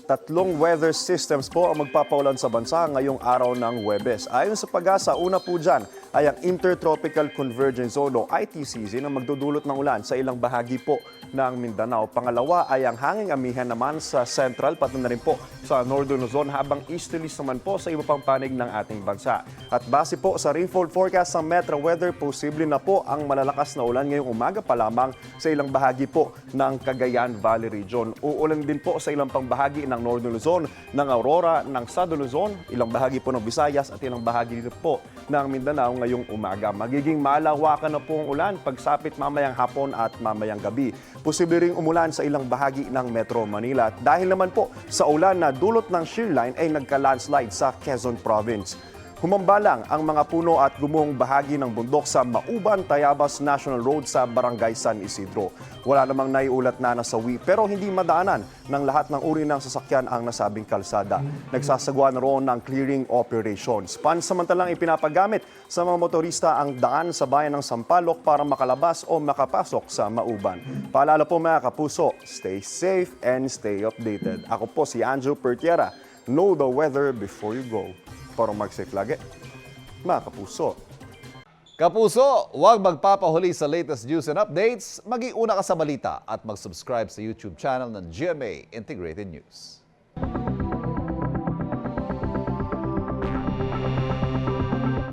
Tatlong weather systems po ang magpapaulan sa bansa ngayong araw ng Huwebes. Ayon sa Pag-asa, una po dyan ay ang Intertropical Convergence Zone o ITCZ na magdudulot ng ulan sa ilang bahagi po ng Mindanao. Pangalawa ay ang hanging amihan naman sa central pati na rin po sa northern Luzon habang easterlies naman po sa iba pang panig ng ating bansa. At base po sa rainfall forecast ng Metro Weather, posible na po ang malalakas na ulan ngayong umaga pa lamang sa ilang bahagi po ng Cagayan Valley Region. Uulan din po sa ilang pang bahagi ng Northern Luzon, ng Aurora, ng Southern Luzon, ilang bahagi po ng Visayas at ilang bahagi din po ng Mindanao ngayong umaga. Magiging malawakan na po ang ulan pagsapit mamayang hapon at mamayang gabi. Posible ring umulan sa ilang bahagi ng Metro Manila. At dahil naman po sa ulan na dulot ng shear line ay nagka-landslide sa Quezon Province. Humambalang ang mga puno at gumuhong bahagi ng bundok sa Mauban, Tayabas National Road sa Barangay San Isidro. Wala namang naiulat na nasawi pero hindi madaanan ng lahat ng uri ng sasakyan ang nasabing kalsada. Nagsasagawa na roon ng clearing operations. Pansamantalang ipinapagamit sa mga motorista ang daan sa bayan ng Sampaloc para makalabas o makapasok sa Mauban. Paalala po mga kapuso, stay safe and stay updated. Ako po si Andrew Pertiera. Know the weather before you go. Para mag-safe lagi, mga kapuso. Kapuso, huwag magpapahuli sa latest news and updates. Mag-iuna ka sa balita at mag-subscribe sa YouTube channel ng GMA Integrated News.